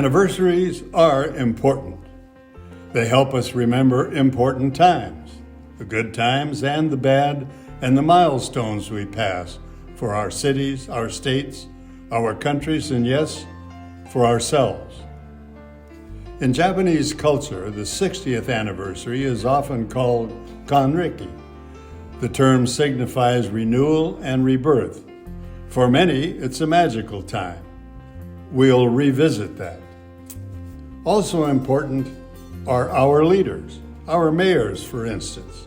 Anniversaries are important. They help us remember important times, the good times and the bad, and the milestones we pass for our cities, our states, our countries, and yes, for ourselves. In Japanese culture, the 60th anniversary is often called Kanriki. The term signifies renewal and rebirth. For many, it's a magical time. We'll revisit that. Also important are our leaders, our mayors, for instance.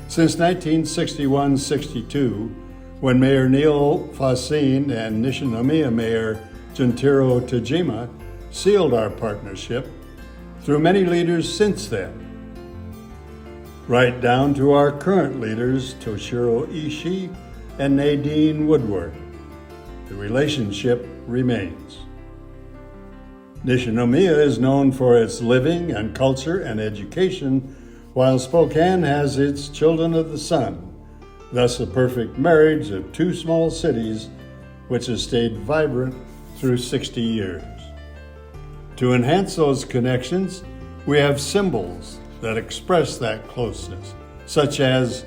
Since 1961-62, when Mayor Neil Fausine and Nishinomiya Mayor Juntaro Tajima sealed our partnership, through many leaders since then, right down to our current leaders, Toshiro Ishii and Nadine Woodward. The relationship remains. Nishinomiya is known for its living and culture and education, while Spokane has its children of the sun, thus a perfect marriage of two small cities which has stayed vibrant through 60 years. To enhance those connections, we have symbols that express that closeness, such as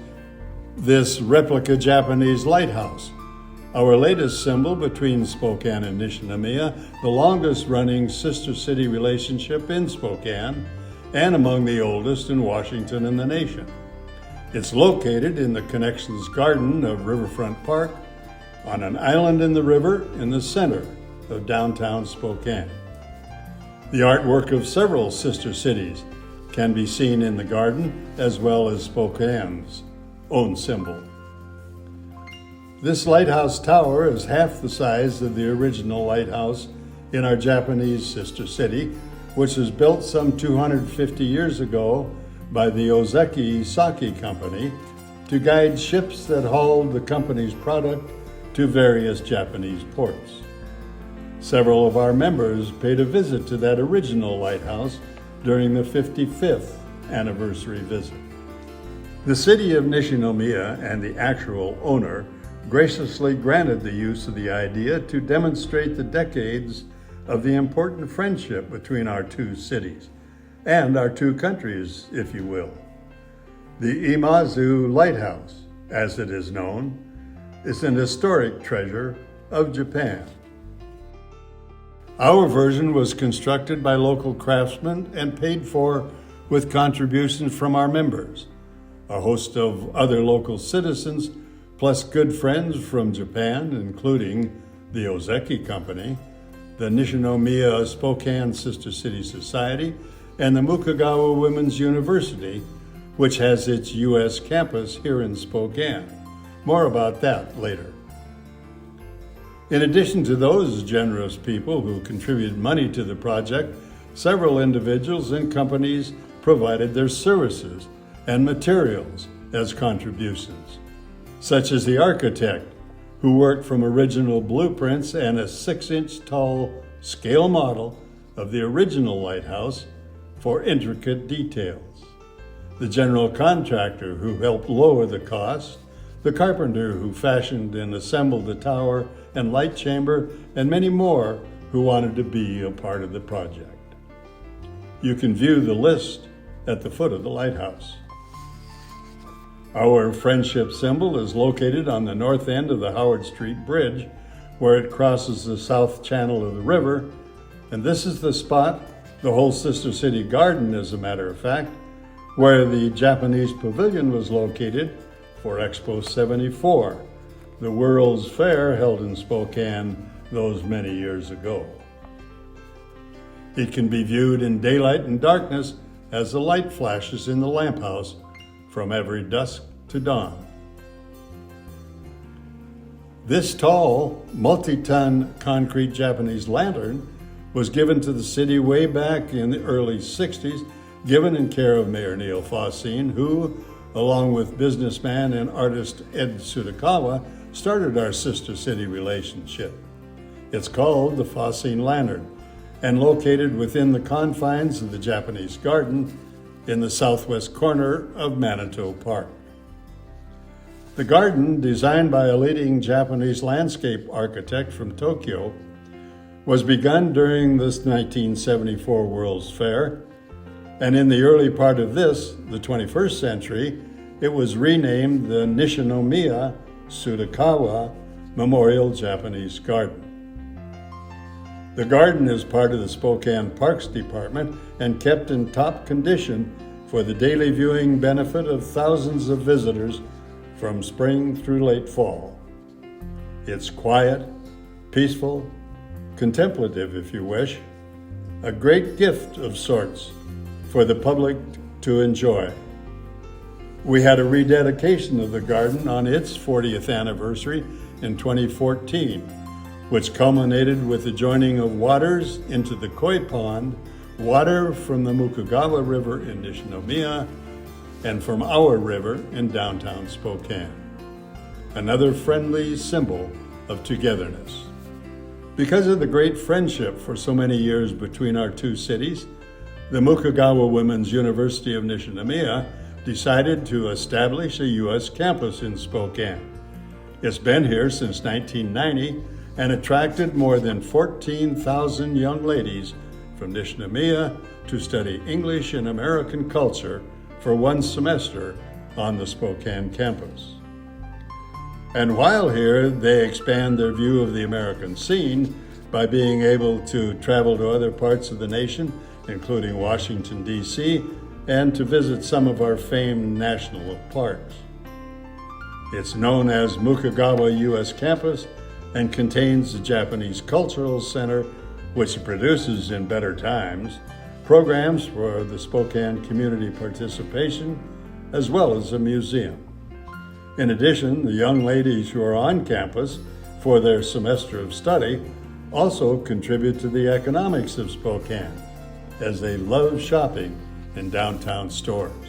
this replica Japanese lighthouse, our latest symbol between Spokane and Nishinomiya, the longest-running sister city relationship in Spokane, and among the oldest in Washington and the nation. It's located in the Connections Garden of Riverfront Park, on an island in the river in the center of downtown Spokane. The artwork of several sister cities can be seen in the garden, as well as Spokane's own symbol. This lighthouse tower is half the size of the original lighthouse in our Japanese sister city, which was built some 250 years ago by the Ozeki Sake Company to guide ships that hauled the company's product to various Japanese ports. Several of our members paid a visit to that original lighthouse during the 55th anniversary visit. The city of Nishinomiya and the actual owner graciously granted the use of the idea to demonstrate the decades of the important friendship between our two cities and our two countries, if you will. The Imazu Lighthouse, as it is known, is an historic treasure of Japan. Our version was constructed by local craftsmen and paid for with contributions from our members, a host of other local citizens, plus good friends from Japan, including the Ozeki Company, the Nishinomiya Spokane Sister City Society, and the Mukagawa Women's University, which has its U.S. campus here in Spokane. More about that later. In addition to those generous people who contributed money to the project, several individuals and companies provided their services and materials as contributions, such as the architect, who worked from original blueprints and a 6-inch tall scale model of the original lighthouse for intricate details, the general contractor who helped lower the cost, the carpenter who fashioned and assembled the tower and light chamber, and many more who wanted to be a part of the project. You can view the list at the foot of the lighthouse. Our friendship symbol is located on the north end of the Howard Street Bridge, where it crosses the south channel of the river, and this is the spot, the whole Sister City Garden, as a matter of fact, where the Japanese Pavilion was located for Expo 74, the World's Fair held in Spokane those many years ago. It can be viewed in daylight and darkness as the light flashes in the lamp house from every dusk to dawn. This tall, multi-ton concrete Japanese lantern was given to the city way back in the early 60s, given in care of Mayor Neil Fausine, who, along with businessman and artist Ed Tsutakawa, started our sister city relationship. It's called the Fausine Lantern and located within the confines of the Japanese Garden in the southwest corner of Manitou Park. The garden, designed by a leading Japanese landscape architect from Tokyo, was begun during this 1974 World's Fair, and in the early part of this, the 21st century, it was renamed the Nishinomiya Tsutakawa Memorial Japanese Garden. The garden is part of the Spokane Parks Department and kept in top condition for the daily viewing benefit of thousands of visitors from spring through late fall. It's quiet, peaceful, contemplative if you wish, a great gift of sorts for the public to enjoy. We had a rededication of the garden on its 40th anniversary in 2014, which culminated with the joining of waters into the Koi Pond, water from the Mukogawa River in Nishinomiya, and from our river in downtown Spokane. Another friendly symbol of togetherness. Because of the great friendship for so many years between our two cities, the Mukogawa Women's University of Nishinomiya decided to establish a U.S. campus in Spokane. It's been here since 1990 and attracted more than 14,000 young ladies from Nishinomiya to study English and American culture for one semester on the Spokane campus. And while here, they expand their view of the American scene by being able to travel to other parts of the nation, including Washington, D.C., and to visit some of our famed national parks. It's known as Mukogawa U.S. Campus and contains the Japanese Cultural Center, which produces in better times programs for the Spokane community participation, as well as a museum. In addition, the young ladies who are on campus for their semester of study also contribute to the economics of Spokane, as they love shopping in downtown stores.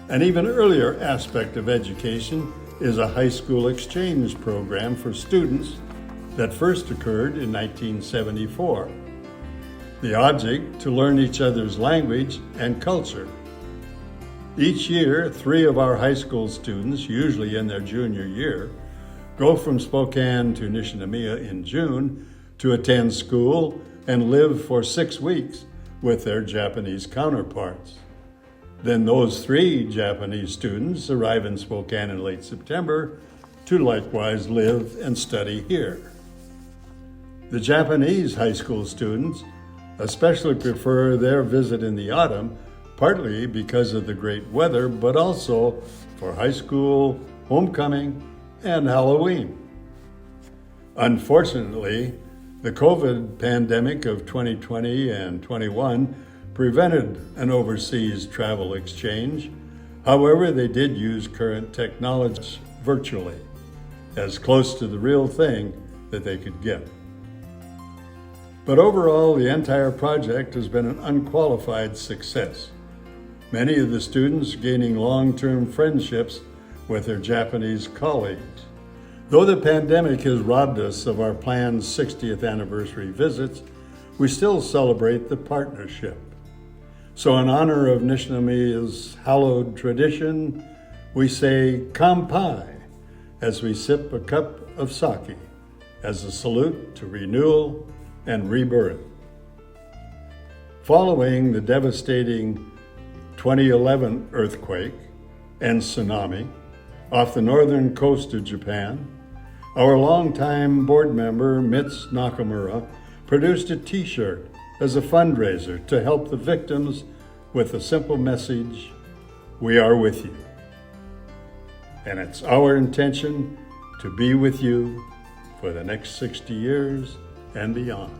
An even earlier aspect of education is a high school exchange program for students that first occurred in 1974. The object, to learn each other's language and culture. Each year, 3 of our high school students, usually in their junior year, go from Spokane to Nishinomiya in June to attend school and live for 6 weeks with their Japanese counterparts. Then those 3 Japanese students arrive in Spokane in late September to likewise live and study here. The Japanese high school students especially prefer their visit in the autumn, partly because of the great weather, but also for high school, homecoming, and Halloween. Unfortunately, the COVID pandemic of 2020 and 21 prevented an overseas travel exchange. However, they did use current technology virtually, as close to the real thing that they could get. But overall, the entire project has been an unqualified success. Many of the students gaining long-term friendships with their Japanese colleagues. Though the pandemic has robbed us of our planned 60th anniversary visits, we still celebrate the partnership. So in honor of Nishinomiya's hallowed tradition, we say "Kanpai" as we sip a cup of sake as a salute to renewal and rebirth. Following the devastating 2011 earthquake and tsunami off the northern coast of Japan, our longtime board member, Mitz Nakamura, produced a t-shirt as a fundraiser to help the victims with a simple message, "We are with you." And it's our intention to be with you for the next 60 years and beyond.